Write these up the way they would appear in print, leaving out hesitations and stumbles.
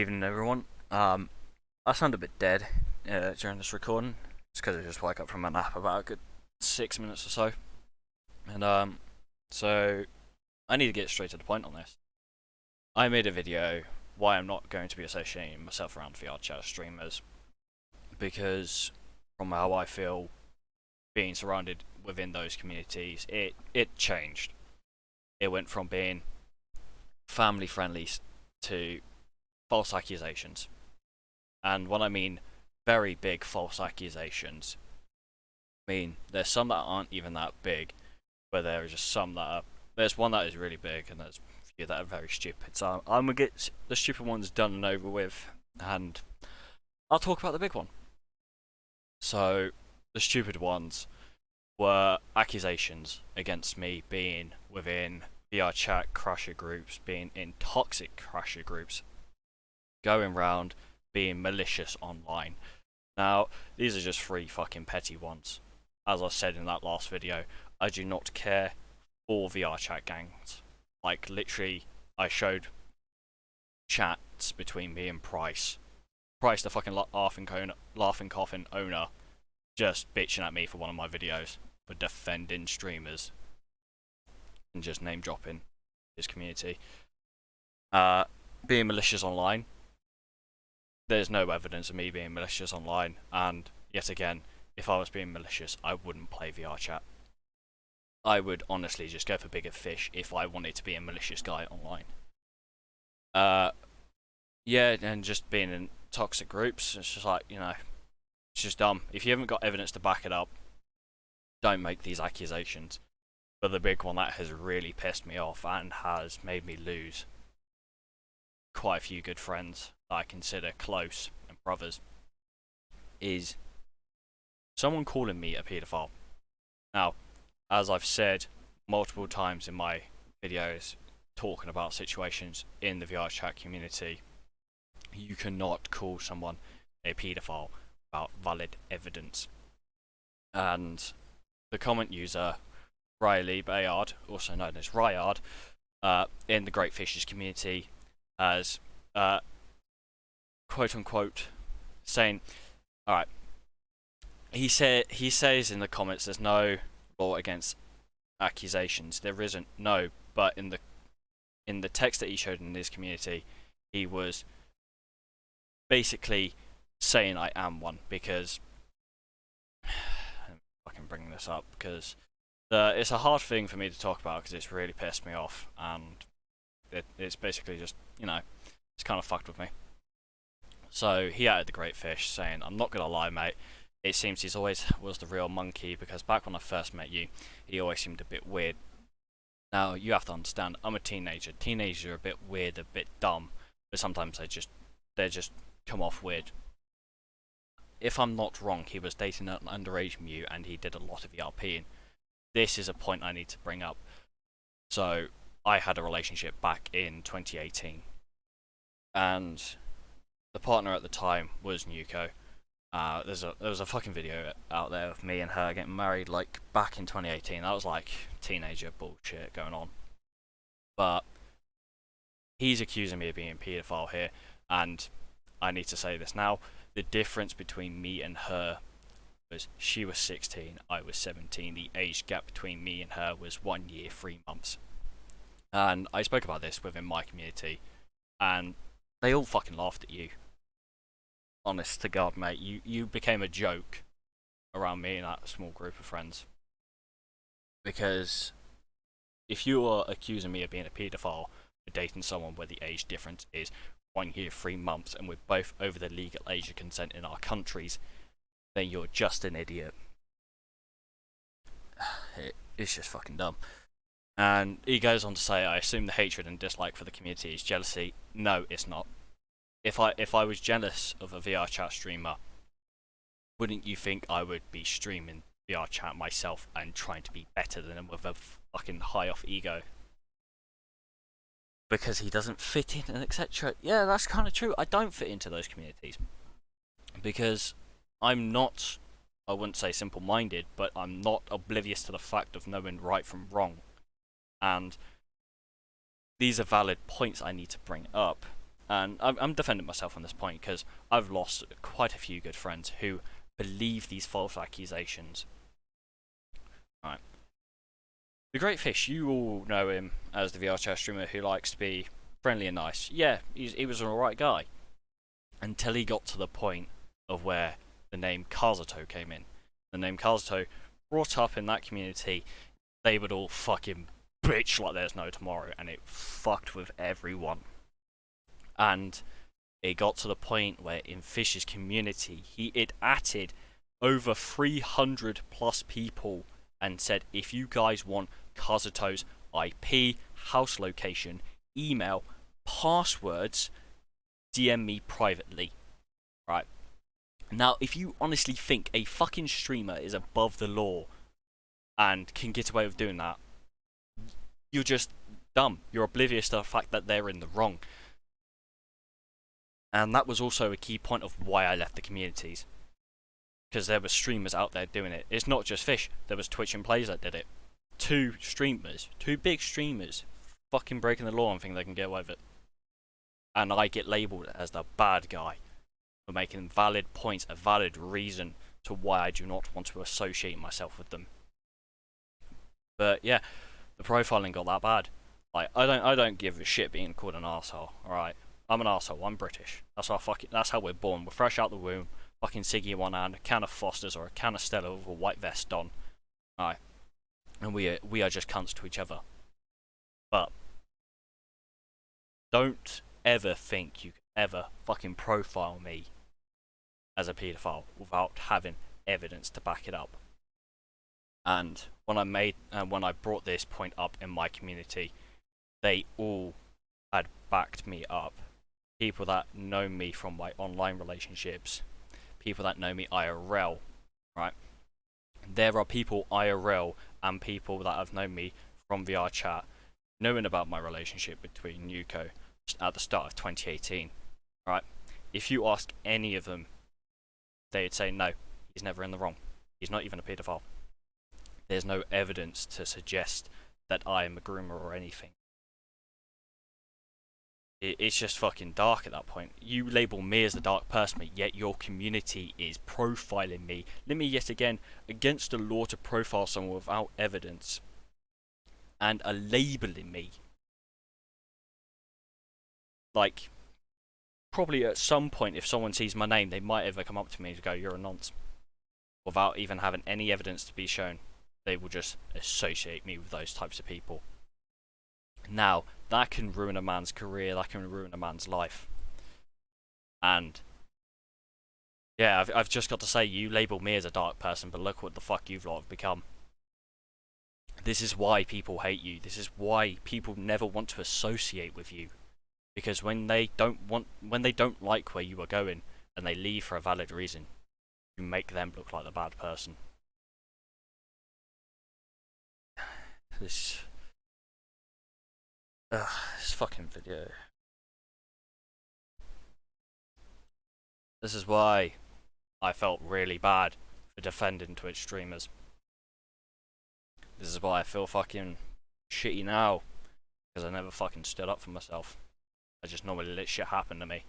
evening, everyone. I sound a bit dead during this recording, just because I just woke up from a nap about a good 6 minutes or so, and so I need to get straight to the point on this. I made a video why I'm not going to be associating myself around VR chat streamers, because from how I feel being surrounded within those communities, it changed. It went from being family friendly to false accusations. And when I mean very big false accusations, I mean there's some that aren't even that big, but there are just some that are. There's one that is really big, and there's a few that are very stupid. So I'm gonna get the stupid ones done and over with, and I'll talk about the big one. So the stupid ones were accusations against me being within VR chat crasher groups, being in toxic crasher groups, going round being malicious online. Now, these are just three fucking petty ones. As I said in that last video, I do not care for VR chat gangs. Like, literally, I showed chats between me and Price. Price, the fucking laughing coffin owner, just bitching at me for one of my videos for defending streamers and just name dropping his community. Being malicious online. There's no evidence of me being malicious online, and yet again, if I was being malicious, I wouldn't play VR chat. I would honestly just go for bigger fish if I wanted to be a malicious guy online. Yeah, and just being in toxic groups, it's just like, it's just dumb. If you haven't got evidence to back it up, don't make these accusations. But the big one that has really pissed me off and has made me lose quite a few good friends that I consider close and brothers is someone calling me a paedophile. Now, as I've said multiple times in my videos talking about situations in the VR chat community, you cannot call someone a paedophile without valid evidence. And the comment user Riley Bayard, also known as Ryard, in the Great Fishes community, as quote unquote saying, alright, he says in the comments there's no law against accusations. There isn't, no, but in the text that he showed in his community, he was basically saying I am one, because I can bring this up because it's a hard thing for me to talk about because it's really pissed me off, and it's basically just, it's kind of fucked with me. So he added the great fish, saying, I'm not gonna lie, mate, it seems he's always was the real monkey, because back when I first met you, he always seemed a bit weird. Now, you have to understand, I'm a teenager. Teenagers are a bit weird, a bit dumb, but sometimes they just come off weird. If I'm not wrong, he was dating an underage Mew, and he did a lot of ERPing. This is a point I need to bring up. So, I had a relationship back in 2018, and the partner at the time was Nuko. There was a fucking video out there of me and her getting married, like, back in 2018. That was like teenager bullshit going on. But he's accusing me of being a paedophile here, and I need to say this now. The difference between me and her was she was 16, I was 17. The age gap between me and her was 1 year, 3 months. And I spoke about this within my community, and they all fucking laughed at you. Honest to God, mate, you became a joke around me and that small group of friends. Because if you are accusing me of being a paedophile for dating someone where the age difference is 1 year, 3 months, and we're both over the legal age of consent in our countries, then you're just an idiot. It's just fucking dumb. And he goes on to say, I assume the hatred and dislike for the community is jealousy. No, it's not. If I was jealous of a VR chat streamer, wouldn't you think I would be streaming VR chat myself and trying to be better than him with a fucking high off ego? Because he doesn't fit in and etc. Yeah, that's kind of true. I don't fit into those communities because I'm not, I wouldn't say simple-minded, but I'm not oblivious to the fact of knowing right from wrong. And these are valid points I need to bring up. And I'm defending myself on this point because I've lost quite a few good friends who believe these false accusations. Right. The Great Fish, you all know him as the VR chat streamer who likes to be friendly and nice. Yeah, he was an alright guy. Until he got to the point of where the name Kazuto came in. The name Kazuto brought up in that community, they would all fucking bitch like there's no tomorrow, and it fucked with everyone. And it got to the point where in Fish's community, it atted over 300 plus people and said, if you guys want Kazuto's IP, house location, email, passwords, DM me privately. Right? Now, if you honestly think a fucking streamer is above the law and can get away with doing that, you're just dumb. You're oblivious to the fact that they're in the wrong. And that was also a key point of why I left the communities. Because there were streamers out there doing it. It's not just Fish. There was Twitch and Plays that did it. Two big streamers, fucking breaking the law and think they can get away with it. And I get labelled as the bad guy for making valid points, a valid reason to why I do not want to associate myself with them. But yeah, the profiling got that bad. Like I don't give a shit being called an arsehole, alright? I'm an arsehole, I'm British. That's how we're born. We're fresh out the womb, fucking ciggy in one hand, a can of Foster's or a can of Stella with a white vest on. Alright. And we are just cunts to each other. But don't ever think you can ever fucking profile me as a paedophile without having evidence to back it up. And when I brought this point up in my community, they all had backed me up. People that know me from my online relationships, people that know me IRL, right? There are people IRL and people that have known me from VR chat, knowing about my relationship between Yuko at the start of 2018, right? If you ask any of them, they'd say no, he's never in the wrong. He's not even a paedophile. There's no evidence to suggest that I am a groomer or anything. It's just fucking dark at that point. You label me as the dark person, yet your community is profiling me. Let me yet again, against the law to profile someone without evidence, and are labeling me. Like, probably at some point, if someone sees my name, they might ever come up to me and go, "You're a nonce," without even having any evidence to be shown. They will just associate me with those types of people. Now, that can ruin a man's career, that can ruin a man's life. And yeah, I've just got to say, you label me as a dark person, but look what the fuck you've lot have become. This is why people hate you. This is why people never want to associate with you. Because when they don't like where you are going and they leave for a valid reason, you make them look like the bad person. This fucking video. This is why I felt really bad for defending Twitch streamers. This is why I feel fucking shitty now, because I never fucking stood up for myself. I just normally let shit happen to me.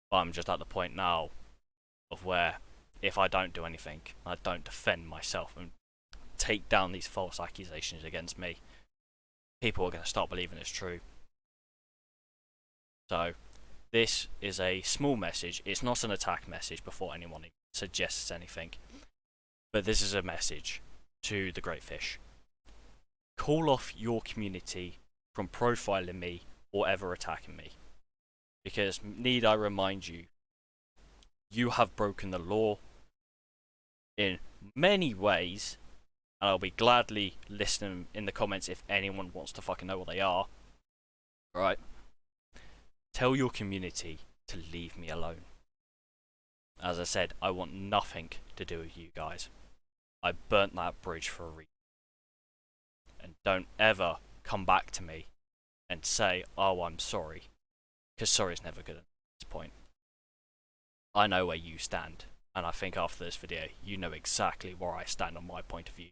But I'm just at the point now of where if I don't do anything, I don't defend myself and take down these false accusations against me, people are going to start believing it's true. So this is a small message. It's not an attack message before anyone suggests anything, but this is a message to the Great Fish. Call off your community from profiling me or ever attacking me, because need I remind you, you have broken the law in many ways, and I'll be gladly listening in the comments if anyone wants to fucking know what they are. Alright? Tell your community to leave me alone. As I said, I want nothing to do with you guys. I burnt that bridge for a reason. And don't ever come back to me and say, "Oh, I'm sorry." Because sorry is never good at this point. I know where you stand. And I think after this video, you know exactly where I stand on my point of view.